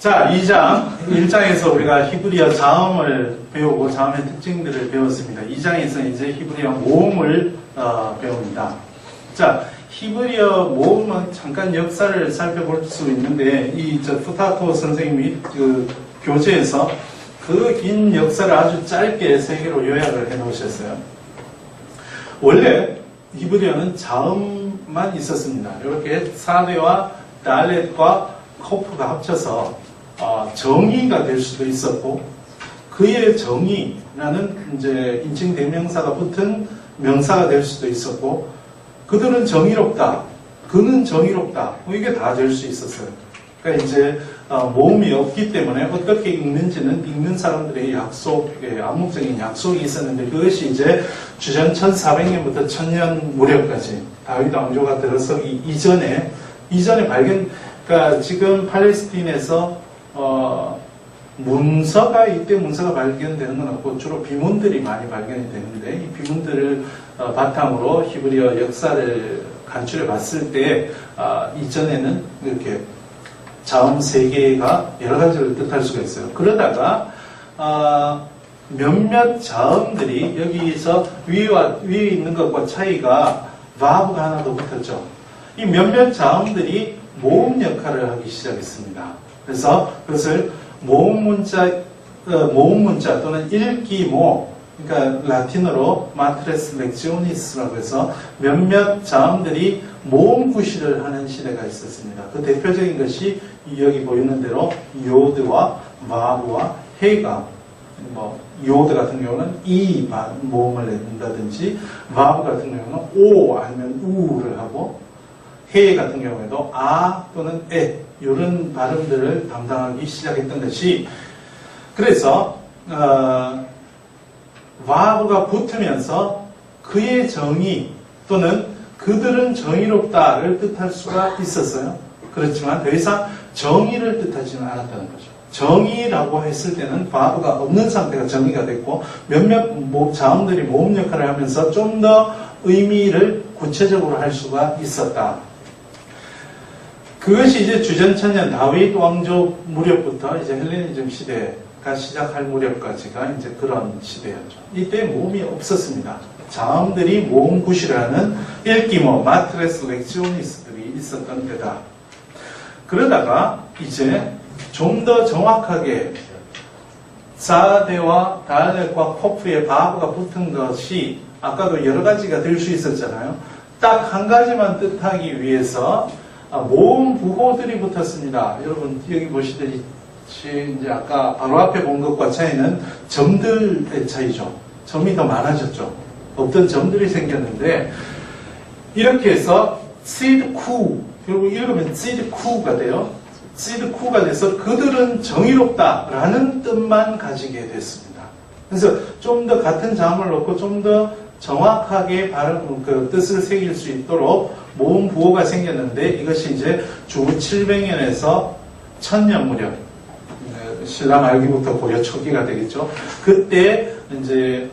자, 1장에서 우리가 히브리어 자음을 배우고 자음의 특징들을 배웠습니다. 2장에서 이제 히브리어 모음을 배웁니다. 자, 히브리어 모음은 잠깐 역사를 살펴볼 수 있는데, 푸타토 선생님이 그 교재에서 그 긴 역사를 아주 짧게 세 개로 요약을 해 놓으셨어요. 원래 히브리어는 자음만 있었습니다. 이렇게 사대와 달렛과 코프가 합쳐서 정의가 될 수도 있었고, 그의 정의라는 이제 인칭 대명사가 붙은 명사가 될 수도 있었고, 그들은 정의롭다, 그는 정의롭다, 이게 다 될 수 있었어요. 그러니까 이제 모음이 없기 때문에 어떻게 읽는지는 읽는 사람들의 암묵적인 약속이 있었는데, 그것이 이제 주전 1400년부터 1000년 무렵까지 다윗 왕조가 들어서기 이전에 그러니까 지금 팔레스틴에서 이때 문서가 발견되는 건 없고 주로 비문들이 많이 발견이 되는데, 이 비문들을 바탕으로 히브리어 역사를 간추려 봤을 때 이전에는 이렇게 자음 3개가 여러 가지를 뜻할 수가 있어요. 그러다가 몇몇 자음들이 여기서 위에 있는 것과 차이가 바브가 하나 더 붙었죠. 이 몇몇 자음들이 모음 역할을 하기 시작했습니다. 그래서 그것을 모음 문자 또는 읽기모, 그러니까 라틴어로 마트레스 렉지오니스라고 해서 몇몇 자음들이 모음 구실을 하는 시대가 있었습니다. 그 대표적인 것이 여기 보이는 대로 요드와 바브와 헤가, 요드 같은 경우는 이 모음을 낸다든지, 바브 같은 경우는 오 아니면 우를 하고, 헤 같은 경우에도 아 또는 에 이런 발음들을 담당하기 시작했던 것이, 그래서 바브가 붙으면서 그의 정의 또는 그들은 정의롭다를 뜻할 수가 있었어요. 그렇지만 더 이상 정의를 뜻하지는 않았다는 거죠. 정의라고 했을 때는 바브가 없는 상태가 정의가 됐고, 몇몇 자음들이 모음 역할을 하면서 좀 더 의미를 구체적으로 할 수가 있었다. 그것이 이제 주전 1000년 다윗 왕조 무렵부터 이제 헬레니즘 시대가 시작할 무렵까지가 이제 그런 시대였죠. 이때 모음이 없었습니다. 자음들이 모음 구실을 하는 읽기모, 마트레스 렉지오니스들이 있었던 때다. 그러다가 이제 좀 더 정확하게 사대와 달렛과 코프의 바브가 붙은 것이 아까도 여러 가지가 될 수 있었잖아요. 딱 한 가지만 뜻하기 위해서 모음 부호들이 붙었습니다. 여러분 여기 보시듯이 이제 아까 바로 앞에 본 것과 차이는 점들의 차이죠. 점이 더 많아졌죠. 없던 점들이 생겼는데, 이렇게 해서 시드쿠, 결국 읽으면 시드쿠가 돼요. 시드쿠가 돼서 그들은 정의롭다라는 뜻만 가지게 됐습니다. 그래서 좀 더 같은 자음을 넣고 좀 더 정확하게 그 뜻을 새길 수 있도록 모음 부호가 생겼는데, 이것이 이제 주 700년에서 1000년 무렵, 신라 말기부터 고려 초기가 되겠죠. 그때 이제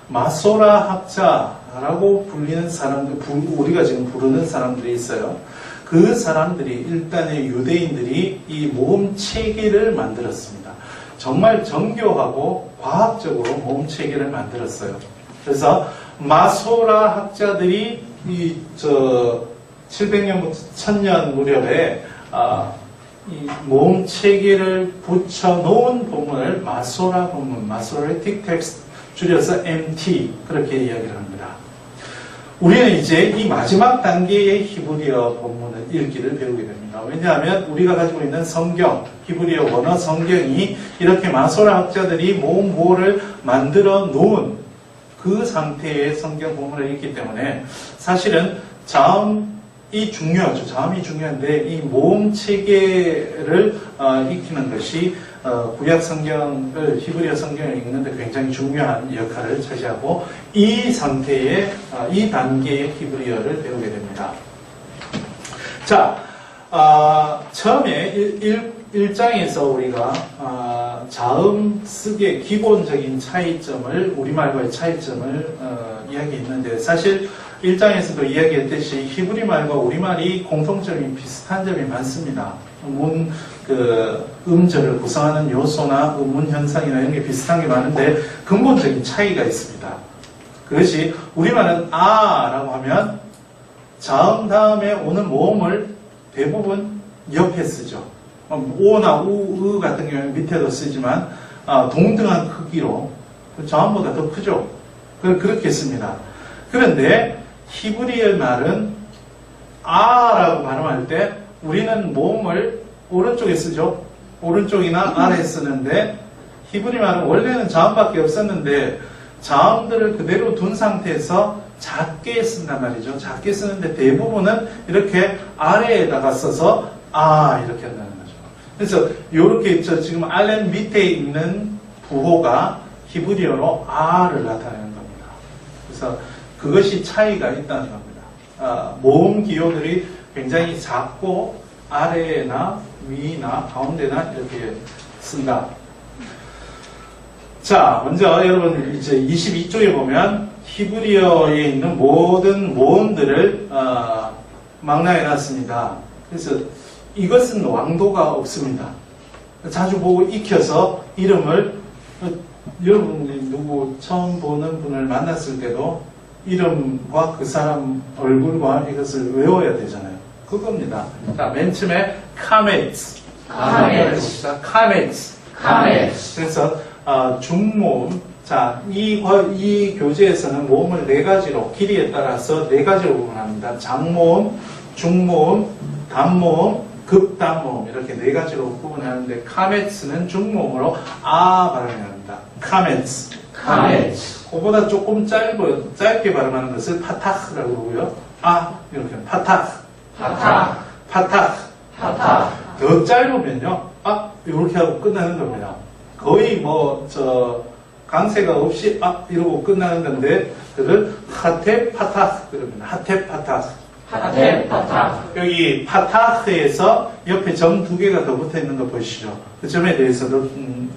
마소라 학자라고 불리는 사람들, 우리가 지금 부르는 사람들이 있어요. 그 사람들이, 일단의 유대인들이 이 모음 체계를 만들었습니다. 정말 정교하고 과학적으로 모음 체계를 만들었어요. 그래서 마소라 학자들이 700년부터 1000년 무렵에 이 모음 체계를 붙여놓은 본문을 마소라 본문, 마소레틱 텍스트, 줄여서 MT, 그렇게 이야기를 합니다. 우리는 이제 이 마지막 단계의 히브리어 본문을 읽기를 배우게 됩니다. 왜냐하면 우리가 가지고 있는 성경, 히브리어 원어 성경이 이렇게 마소라 학자들이 모음 부호를 만들어 놓은 그 상태의 성경 본문을 읽기 때문에, 사실은 자음이 중요하죠. 자음이 중요한데 이 모음 체계를 익히는 것이 구약 성경을, 히브리어 성경을 읽는데 굉장히 중요한 역할을 차지하고, 이 상태의 이 단계의 히브리어를 배우게 됩니다. 자, 처음에 1장에서 우리가 자음 쓰기의 기본적인 차이점을, 우리말과의 차이점을 이야기했는데, 사실 1장에서도 이야기했듯이 히브리 말과 우리말이 공통점이 비슷한 점이 많습니다. 음절을 구성하는 요소나 문 현상이나 이런 게 비슷한 게 많은데 근본적인 차이가 있습니다. 그것이 우리말은 아라고 하면 자음 다음에 오는 모음을 대부분 옆에 쓰죠. 오나 우, 으 같은 경우는 밑에도 쓰지만 동등한 크기로 자음보다 더 크죠. 그렇게 씁니다. 그런데 히브리어 말은 아라고 발음할 때 우리는 모음을 오른쪽에 쓰죠. 오른쪽이나 아래에 쓰는데 히브리 말은 원래는 자음밖에 없었는데 자음들을 그대로 둔 상태에서 작게 쓴단 말이죠. 작게 쓰는데 대부분은 이렇게 아래에다가 써서 이렇게 한다는 거죠. 그래서 이렇게 있죠. 지금 알렌 밑에 있는 부호가 히브리어로 아를 나타내는 겁니다. 그래서 그것이 차이가 있다는 겁니다. 모음 기호들이 굉장히 작고 아래나 위나 가운데나 이렇게 쓴다. 자, 먼저 여러분 이제 22쪽에 보면 히브리어에 있는 모든 모음들을 망라해 놨습니다. 그래서 이것은 왕도가 없습니다. 자주 보고 익혀서 이름을 여러분이 누구 처음 보는 분을 만났을 때도 이름과 그 사람 얼굴과 이것을 외워야 되잖아요. 그겁니다. 자, 맨 처음에 카메츠. 그래서 중모음. 자, 이 교재에서는 모음을 네 가지로 길이에 따라서 네 가지로 구분합니다. 장모음, 중모음, 단모음, 극단모음 이렇게 네 가지로 구분하는데 카메츠는 중모음으로 발음이 납니다. 카메츠. 그보다 조금 짧게 발음하는 것을 파타흐라고 그러고요. 이렇게 파타흐. 더 짧으면요. 이렇게 하고 끝나는 겁니다. 거의 강세가 없이 이러고 끝나는 건데 그를 하테 파타흐 그럽니다. 하테 파타흐. 여기 파타흐에서 옆에 점 두 개가 더 붙어 있는 거 보시죠. 그 점에 대해서도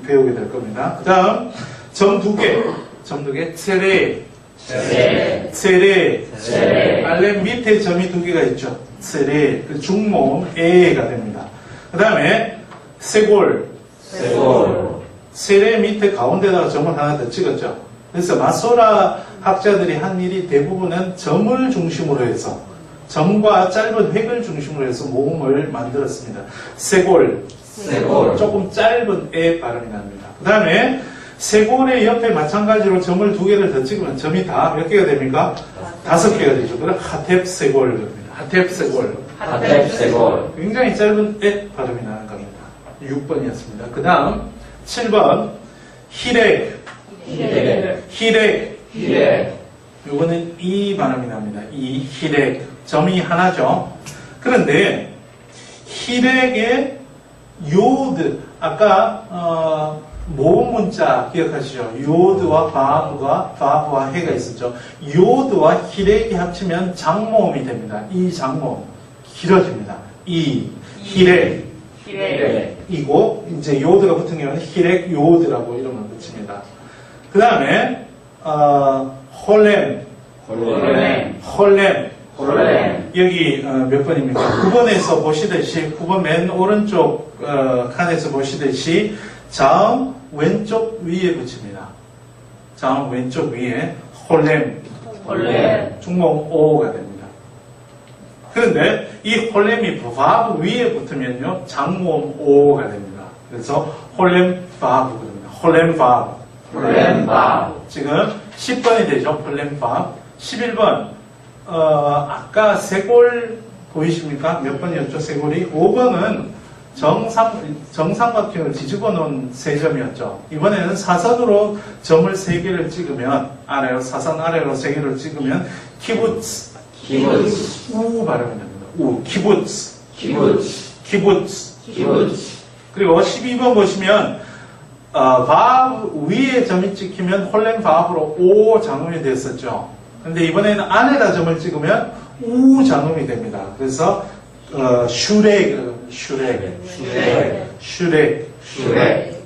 배우게 될 겁니다. 그 다음 점 두 개, 세레. 알렘 밑에 점이 두 개가 있죠. 세레, 그 중모음 에가 됩니다. 그 다음에 세골. 세레 밑에 가운데다가 점을 하나 더 찍었죠. 그래서 마소라 학자들이 한 일이 대부분은 점을 중심으로 해서 점과 짧은 획을 중심으로 해서 모음을 만들었습니다. 세골. 조금 짧은 에 발음이 납니다. 그 다음에 세골의 옆에 마찬가지로 점을 두 개를 더 찍으면 점이 다 몇 개가 됩니까? 5개가 되죠. 그럼 하텝세골입니다. 하텝세골. 굉장히 짧은 에 발음이 나는 겁니다. 6번이었습니다. 그 다음 7번 히렉. 요거는 이 발음이 납니다. 이 히렉. 점이 하나죠. 그런데 히렉의 요드 아까 모음 문자 기억하시죠? 요드와 바브와 해가 있었죠. 요드와 히렉이 합치면 장모음이 됩니다. 이 장모음 길어집니다. 이 히렉 이고 이제 요드가 붙은 경우는 히렉 요드라고 이름을 붙입니다. 그 다음에 홀렘 여기 몇 번입니까? 9번에서 보시듯이 9번 맨 오른쪽 칸에서 보시듯이 자음 왼쪽 위에 붙입니다. 자음 왼쪽 위에 홀렘 중모음 오가 됩니다. 그런데 이 홀렘이 바브 위에 붙으면요 장모음 오가 됩니다. 그래서 홀렘 바브 그럽니다. 홀렘 바브 지금 10번이 되죠. 홀렘 바브 11번 아까 세골 보이십니까? 몇 번이었죠? 세골이 5번은 정삼각형을 뒤집어 놓은 세 점이었죠. 이번에는 사선으로 점을 3개를 찍으면 사선 아래로 3개를 찍으면 키부츠 우 발음이 됩니다. 키부츠 그리고 12번 보시면 바브 위에 점이 찍히면 홀렘 바브로 오 장음이 됐었죠. 근데 이번에는 안에다 점을 찍으면 우 장음이 됩니다. 그래서 슈렉.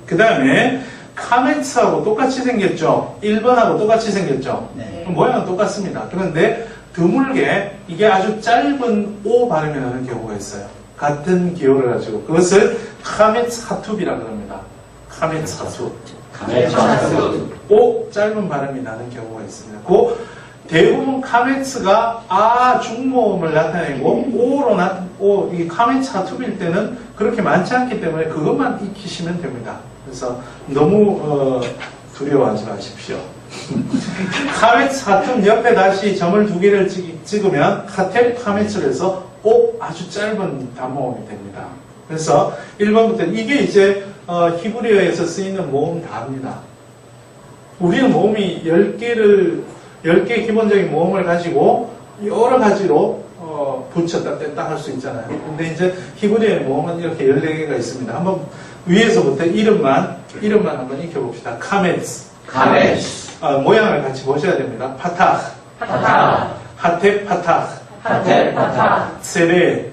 그 다음에 카메츠하고 똑같이 생겼죠. 1번하고 똑같이 생겼죠. 네. 모양은 똑같습니다. 그런데 드물게 이게 아주 짧은 O 발음이 나는 경우가 있어요. 같은 기호를 가지고. 그것을 카메츠하투비라고 합니다. 카메츠하투. O 짧은 발음이 나는 경우가 있습니다. 그 대부분 카메츠가 아 중모음을 나타내고 오로 이 카메츠하투비일 때는 그렇게 많지 않기 때문에 그것만 익히시면 됩니다. 그래서 너무 두려워하지 마십시오. 카메츠하툼 옆에 다시 점을 2개를 찍으면 카텝 카메츠를 해서 오 아주 짧은 단모음이 됩니다. 그래서 1번부터 이게 이제 히브리어에서 쓰이는 모음 다입니다. 우리는 모음이 10개 기본적인 모음을 가지고 여러 가지로 붙였다 뺐다 할 수 있잖아요. 근데 이제 히브리어의 모음은 이렇게 14개가 있습니다. 한번 위에서부터 이름만 한번 익혀봅시다. 카메츠. 모양을 같이 보셔야 됩니다. 파탁. 하텝 파탁. 세레.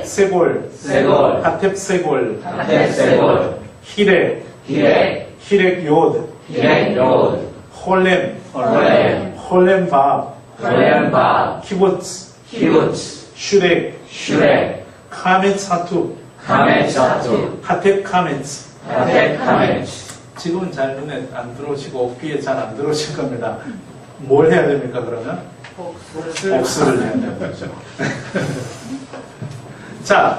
세골. 하텝 세골. 히렉 요드. 홀렘 밥. 키부츠. 슈렉. 카메츠하투. 하텝 카메츠. 지금은 잘 눈에 안 들어오시고 귀에 잘 안 들어오실 겁니다. 뭘 해야 됩니까 그러면? 복수를 해야 되는 거죠. 자,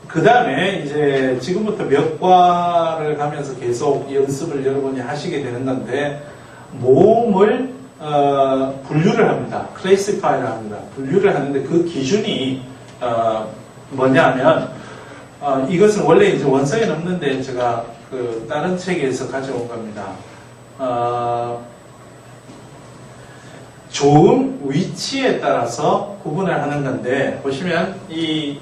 그 다음에 이제 지금부터 몇 과를 가면서 계속 연습을 여러분이 하시게 되는 건데 모음을 분류를 합니다. 클래시파이를 합니다. 분류를 하는데 그 기준이 뭐냐면 이것은 원래 이제 원서에 없는데 제가 그 다른 책에서 가져온 겁니다. 조음 위치에 따라서 구분을 하는 건데 보시면 이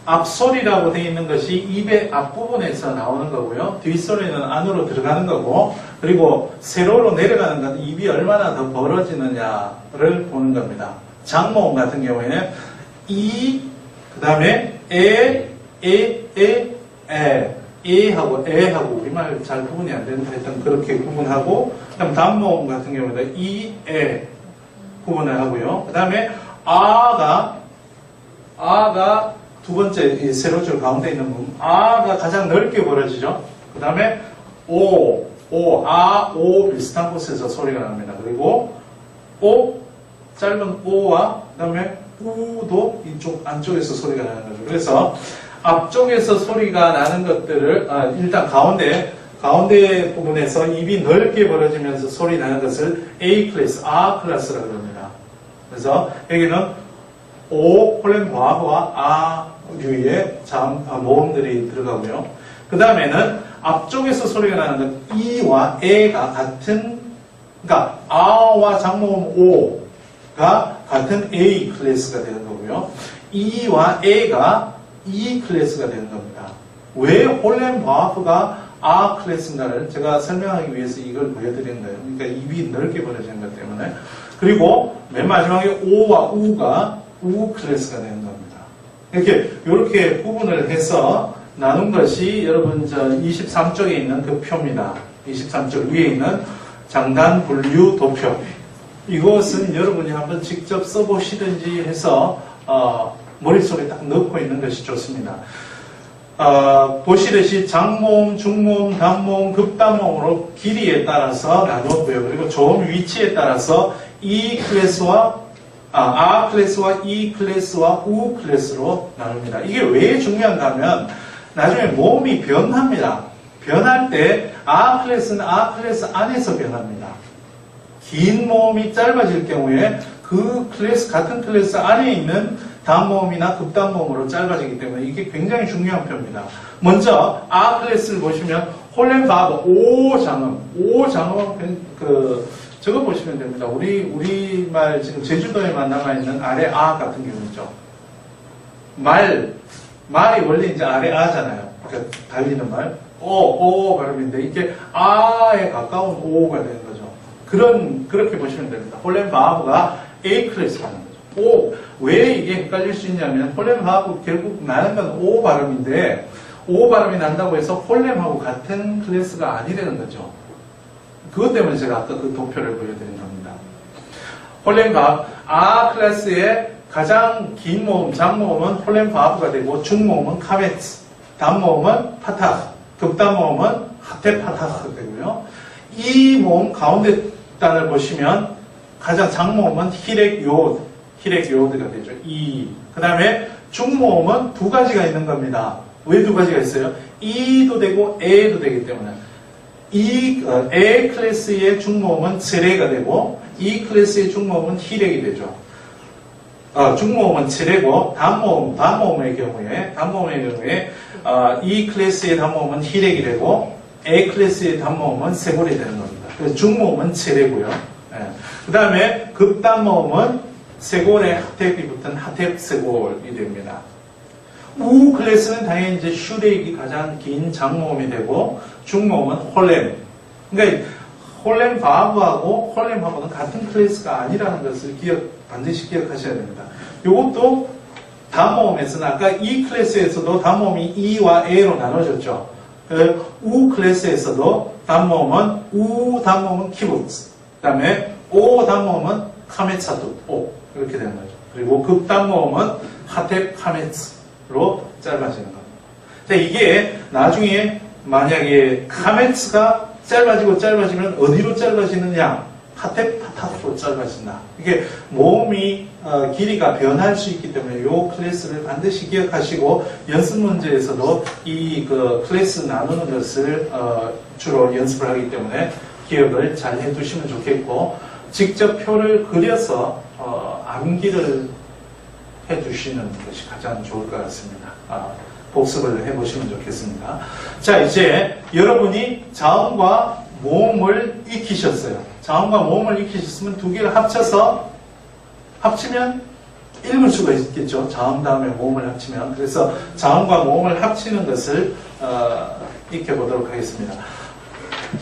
앞소리라고 되어 있는 것이 입의 앞부분에서 나오는 거고요. 뒷소리는 안으로 들어가는 거고 그리고 세로로 내려가는 건 입이 얼마나 더 벌어지느냐를 보는 겁니다. 장모음 같은 경우에는 이, 그 다음에 에하고 에하고 우리말 잘 구분이 안 되는데 하여튼 그렇게 구분하고 그다음 단모음 같은 경우는 이, 에 구분을 하고요. 그 다음에 아가 두 번째 이 세로줄 가운데 있는 부분 아가 가장 넓게 벌어지죠. 그 다음에 오 비슷한 곳에서 소리가 납니다. 그리고 짧은 오와 그 다음에 우도 이쪽 안쪽에서 소리가 나는 거죠. 그래서 앞쪽에서 소리가 나는 것들을 일단 가운데 부분에서 입이 넓게 벌어지면서 소리 나는 것을 A 클래스, R 클래스라고 합니다. 그래서 여기는 O, 홀렘 바하와 아류의 모음들이 들어가고요. 그 다음에는 앞쪽에서 소리가 나는 건 E와 A가 같은, 그러니까 R와 장모음 O가 같은 A 클래스가 되는 거고요. E와 A가 E 클래스가 되는 겁니다. 왜 홀렘 바하프가 R 클래스인가를 제가 설명하기 위해서 이걸 보여드리는 거예요. 그러니까 입이 넓게 벌어지는 것 때문에. 그리고 맨 마지막에 O와 U가 U 클래스가 되는 겁니다. 이렇게 구분을 해서 나눈 것이 여러분 저 23쪽에 있는 그 표입니다. 23쪽 위에 있는 장단 분류 도표. 이것은 여러분이 한번 직접 써보시든지 해서 머릿속에 딱 넣고 있는 것이 좋습니다. 보시듯이 장모음, 중모음, 단모음, 극단모음으로 길이에 따라서 나누었고요. 그리고 조음 위치에 따라서 E 클래스와 R 클래스와 E 클래스와 U 클래스로 나눕니다. 이게 왜 중요한가 하면 나중에 모음이 변합니다. 변할 때 R 클래스는 R 클래스 안에서 변합니다. 긴 모음이 짧아질 경우에 그 클래스, 같은 클래스 안에 있는 단모음이나 극단모음으로 짧아지기 때문에 이게 굉장히 중요한 표입니다. 먼저 R 클래스를 보시면 홀렘 바브 O 장음 저거 보시면 됩니다. 우리말 지금 제주도에만 남아있는 아래 아 같은 경우죠. 말이 원래 이제 아래 아잖아요. 그러니까 달리는 말. 오 발음인데 이게 아에 가까운 오가 되는 거죠. 그렇게 보시면 됩니다. 홀렘 바브가 A 클래스라는 거죠. 왜 이게 헷갈릴 수 있냐면 홀렘하고 결국 나는 건 O 발음인데 O 발음이 난다고 해서 홀렘하고 같은 클래스가 아니라는 거죠. 그것 때문에 제가 아까 그 도표를 보여드린 겁니다. 홀렘바브, 아 클래스의 가장 긴 모음, 장모음은 홀렘바브가 되고, 중모음은 카메츠, 단모음은 파타흐, 극단모음은 하테파타흐 되고요. 이 모음 가운데 단을 보시면 가장 장모음은 히렉요드가 되죠. 그 다음에 중모음은 두 가지가 있는 겁니다. 왜 두 가지가 있어요? 이도 되고 에도 되기 때문에 에 클래스의 중모음은 츠레가 되고 이 클래스의 중모음은 히렉이 되죠. 중모음은 츠레고 단모음의 경우에 이 클래스의 단모음은 히렉이 되고 A 클래스의 단모음은 세골이 되는 겁니다. 그래서 중모음은 츠레고요. 그 다음에 극단모음은 세골에 하텝이 붙은 하텝 세골이 됩니다. 우 클래스는 당연히 이제 슈렉이 가장 긴 장모음이 되고 중모음은 홀렘. 그러니까 홀렘바브하고 홀렘바브는 같은 클래스가 아니라는 것을 반드시 기억하셔야 됩니다. 이것도 단모음에서는 아까 이 클래스에서도 단모음이 이와 에로 나눠졌죠. 우 클래스에서도 단모음은 우 단모음은 키부츠, 그 다음에 오 단모음은 카메차두 오 이렇게 되는 거죠. 그리고 극단모음은 하텝 카메츠로 짧아지는 겁니다. 자, 이게 나중에 만약에 카메츠가 짧아지면 어디로 짧아지느냐? 하텝 파타프로 짧아진다. 이게 모음이 길이가 변할 수 있기 때문에 이 클래스를 반드시 기억하시고 연습 문제에서도 이 클래스 나누는 것을 주로 연습을 하기 때문에 기억을 잘 해두시면 좋겠고 직접 표를 그려서 암기를 해두시는 것이 가장 좋을 것 같습니다. 복습을 해보시면 좋겠습니다. 자, 이제 여러분이 자음과 모음을 익히셨어요. 자음과 모음을 익히셨으면 두 개를 합치면 읽을 수가 있겠죠. 자음 다음에 모음을 합치면. 그래서 자음과 모음을 합치는 것을 익혀보도록 하겠습니다.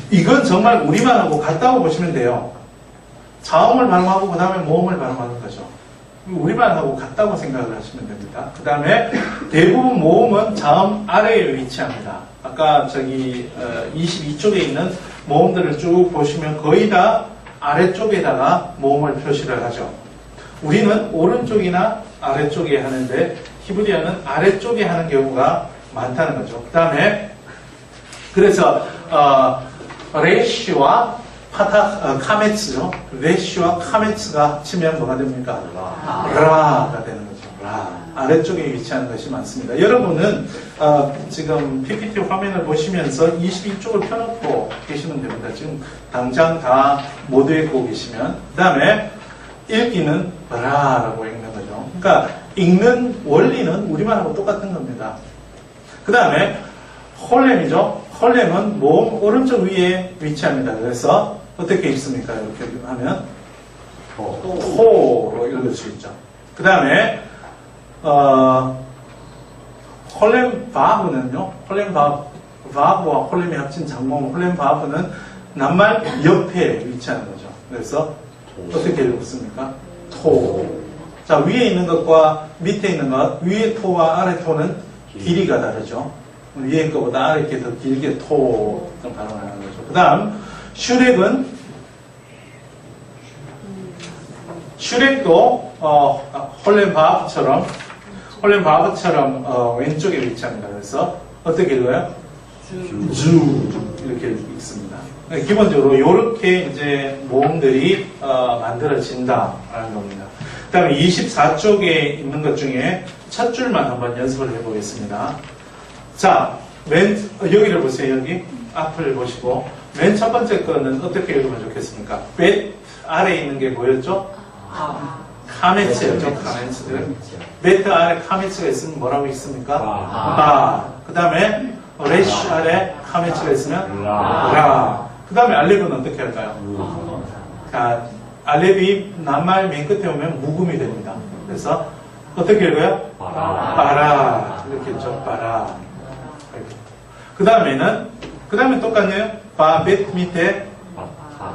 이건 정말 우리만 하고 같다고 보시면 돼요. 자음을 발음하고 그 다음에 모음을 발음하는 거죠. 우리만 하고 같다고 생각을 하시면 됩니다. 그 다음에 대부분 모음은 자음 아래에 위치합니다. 아까 22쪽에 있는 모음들을 쭉 보시면 거의 다 아래쪽에다가 모음을 표시를 하죠. 우리는 오른쪽이나 아래쪽에 하는데 히브리어는 아래쪽에 하는 경우가 많다는 거죠. 그 다음에 그래서 레시와 카메츠죠. 레시와 카메츠가 합치면 뭐가 됩니까? 라가 되는 거죠. 라. 아래쪽에 위치하는 것이 많습니다. 여러분은 지금 PPT 화면을 보시면서 22쪽을 펴놓고 계시면 됩니다. 지금 당장 다 못 읽고 계시면. 그 다음에 읽기는 라라고 읽는 거죠. 그러니까 읽는 원리는 우리말하고 똑같은 겁니다. 그 다음에 홀렘이죠. 홀렘은 모음 오른쪽 위에 위치합니다. 그래서 어떻게 읽습니까? 이렇게 하면 호로 읽을 수 있죠. 그 다음에 홀렘바브는요. 홀렘바브와 홀렘이 합친 장모음 홀렘바브는 낱말 옆에 위치하는 거죠. 그래서 어떻게 읽습니까? 토. 자, 위에 있는 것과 밑에 있는 것, 위에 토와 아래 토는 길이가 다르죠. 위에 것보다 아래 게 더 길게 토 발음하는 거죠. 그 다음 슈렉도 홀렘바브처럼 왼쪽에 위치합니다. 그래서 어떻게 읽어요? 주 이렇게 읽습니다. 기본적으로 이렇게 이제 모음들이 만들어진다라는 겁니다. 그 다음에 24쪽에 있는 것 중에 첫 줄만 한번 연습을 해보겠습니다. 자, 여기를 보세요. 여기 앞을 보시고 맨 첫 번째 거는 어떻게 읽으면 좋겠습니까? 벳 아래에 있는 게 뭐였죠? 카메츠였죠. 카메츠. 베트 아래 카메츠가 있으면 뭐라고 있습니까? 바. 그 다음에 레쉬 아래 카메츠가 있으면 라. 그 다음에 알렙은 어떻게 할까요? 알렙이 낱말 맨 끝에 오면 묵음이 됩니다. 그래서 어떻게 읽어요? 바라. 이렇게 했죠. 바라. 그 다음에 똑같네요. 바벳 밑에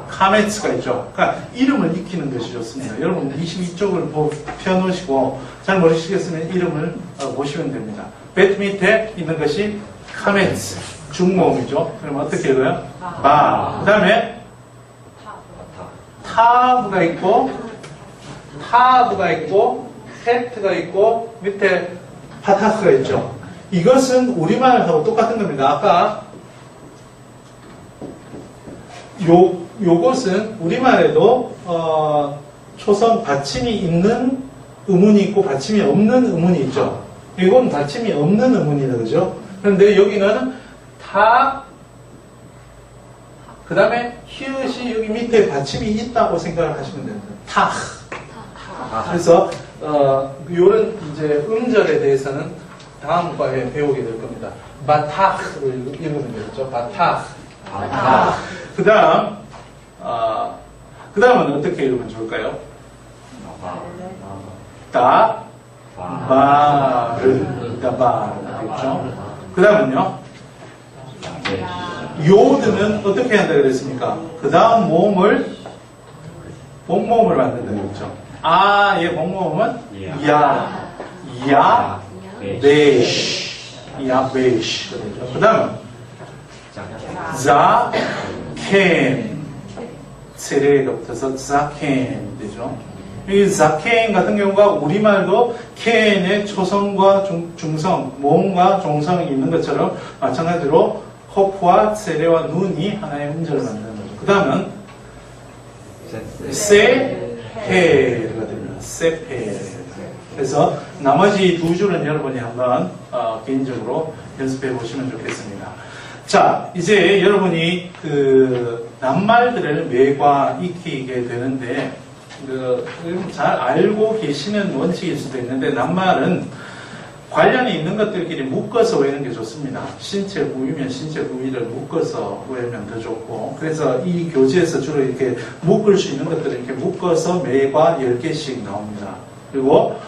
카메츠가 있죠. 그러니까 이름을 익히는 것이 좋습니다. 여러분 22쪽을 펴놓으시고 잘 모르시겠으면 이름을 보시면 됩니다. 벳 밑에 있는 것이 카메츠, 중모음이죠. 그럼 어떻게 읽어요? 바. 그 다음에 타브가 있고 타브가 있고 헤트가 있고 밑에 파타스가 있죠. 이것은 우리말하고 똑같은 겁니다. 아까 요것은 우리말에도 초성 받침이 있는 의문이 있고 받침이 없는 의문이 있죠. 이건 받침이 없는 의문이다, 그죠? 그런데 여기는 타, 그 다음에 히읗이 여기 밑에 받침이 있다고 생각을 하시면 됩니다. 타. 그래서 요런 이제 음절에 대해서는 다음 과에 배우게 될 겁니다. 바타흐를 읽으면 되겠죠. 바타흐. 그 다음은 어떻게 읽으면 좋을까요? 다바르겠죠. 그 다음은요. 요드는 어떻게 한다 그랬습니까? 그 다음 모음을 본모음을 만든다 그랬죠. 아의 본모음은 야베시. 그 다음은 자켄 세례가 붙어서 자켄 되죠. 이 자켄 같은 경우가 우리말도 켄의 초성과 중성, 모음과 종성이 있는 것처럼 마찬가지로 코프와 세례와 눈이 하나의 음절을 만드는 거죠. 그 다음은 세페르가 됩니다. 세페르. 그래서 나머지 두 줄은 여러분이 한번 개인적으로 연습해 보시면 좋겠습니다. 자, 이제 여러분이 그 낱말들을 매과 익히게 되는데 잘 알고 계시는 원칙일 수도 있는데 낱말은 관련이 있는 것들끼리 묶어서 외우는 게 좋습니다. 신체 부위면 신체 부위를 묶어서 외우면 더 좋고, 그래서 이 교재에서 주로 이렇게 묶을 수 있는 것들을 이렇게 묶어서 매과 10개씩 나옵니다. 그리고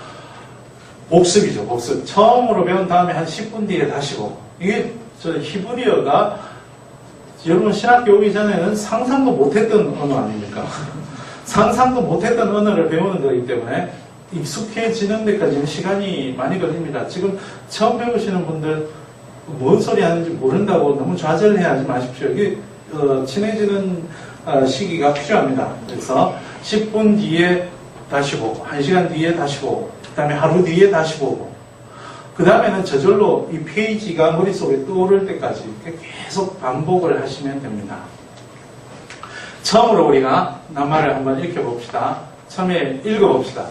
복습이죠, 복습. 처음으로 배운 다음에 한 10분 뒤에 다시 보고. 이게 히브리어가 여러분 신학교 오기 전에는 상상도 못했던 언어 아닙니까? 상상도 못했던 언어를 배우는 거기 때문에 익숙해지는 데까지는 시간이 많이 걸립니다. 지금 처음 배우시는 분들 뭔 소리 하는지 모른다고 너무 좌절해하지 마십시오. 이게 친해지는 시기가 필요합니다. 그래서 10분 뒤에 다시 보고, 1시간 뒤에 다시 보고, 그 다음에 하루 뒤에 다시 보고, 그 다음에는 저절로 이 페이지가 머릿속에 떠오를 때까지 이렇게 계속 반복을 하시면 됩니다. 처음으로 우리가 낱말을 한번 읽어봅시다. 처음에 읽어봅시다.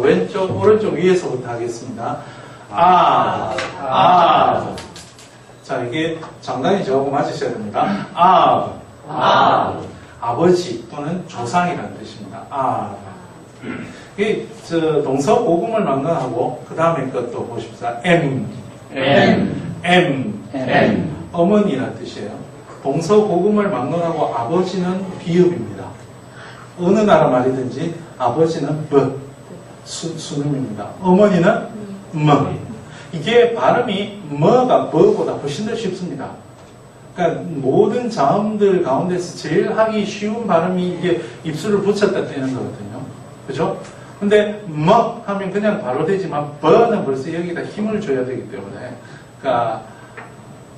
왼쪽, 오른쪽 위에서부터 하겠습니다. 자, 이게 장단이 저하고 맞으셔야 됩니다. 아버지 또는 조상이라는 뜻입니다. 이 동서고금을 망각하고 그 다음에 것도 보십시다. 어머니라는 뜻이에요. 동서고금을 망각하고 아버지는 비읍입니다. 어느 나라 말이든지 아버지는 수능입니다. 어머니는 이게 발음이 뭐가 뭐보다 훨씬 더 쉽습니다. 그러니까 모든 자음들 가운데서 제일 하기 쉬운 발음이 이게 입술을 붙였다 떼는 거거든요. 그죠? 근데 하면 그냥 바로 되지만 버는 벌써 여기다 힘을 줘야 되기 때문에, 그러니까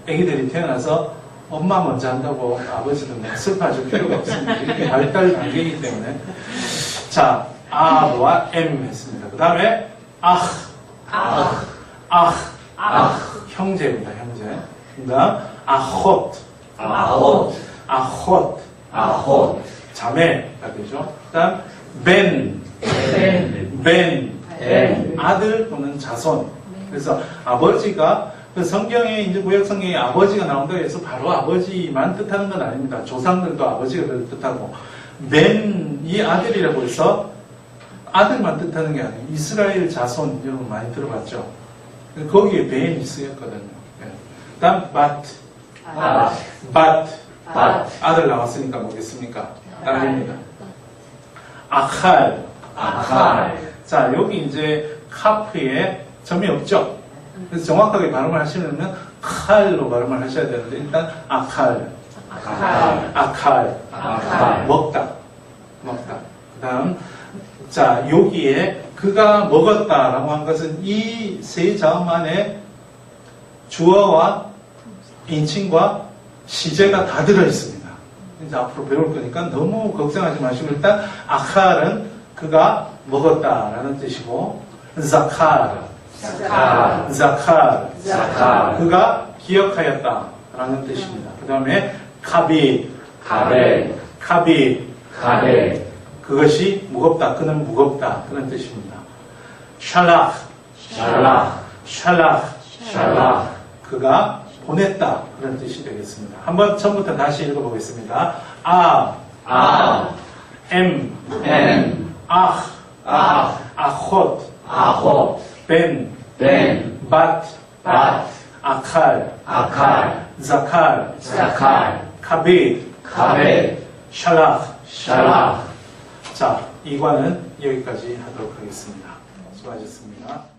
애기들이 태어나서 엄마 먼저 한다고 아버지는 슬퍼하실 필요가 없습니다. 이렇게 발달 단계이기 때문에. 자, 아와 했습니다. 그 다음에 형제입니다. 형제. 그 다음 아톳 자매가 되죠. 그 다음 벤 아들 또는 자손. 그래서 아버지가 그 성경에 이제 구약 성경에 아버지가 나온다고 해서 바로 아버지만 뜻하는 건 아닙니다. 조상들도 아버지가 뜻하고, 벤이 아들이라고 해서 아들만 뜻하는 게 아니에요. 이스라엘 자손 여러분 많이 들어봤죠? 거기에 벤이 쓰였거든요. 그 다음 아들 나왔으니까 뭐겠습니까? 딸입니다. 아칼. 자, 여기 이제 카프에 점이 없죠? 그래서 정확하게 발음을 하시려면 칼로 발음을 하셔야 되는데, 일단 아칼. 먹다. 그 다음, 자, 여기에 그가 먹었다라고 한 것은 이 세 자음 안에 주어와 인칭과 시제가 다 들어있습니다. 이제 앞으로 배울 거니까 너무 걱정하지 마시고, 일단 아칼은 그가 먹었다라는 뜻이고, 자칼, 자칼, 자칼, 자칼, 그가 기억하였다라는 뜻입니다. 그 다음에 카빗, 가베, 카빗, 가베, 그것이 무겁다, 그는 무겁다 그런 뜻입니다. 샬락, 샬락, 샬락, 샬락, 그가 보냈다 그런 뜻이 되겠습니다. 한번 처음부터 다시 읽어보겠습니다. 아, 아, 엠, 엠, 아, 아, 아톳, 아홉, 벤, 벤, 밭, 밭, 아칼, 아칼, 자칼, 자칼, 카빗, 가베, 샬락. 샬락. 자, 이과는 여기까지 하도록 하겠습니다. 수고하셨습니다.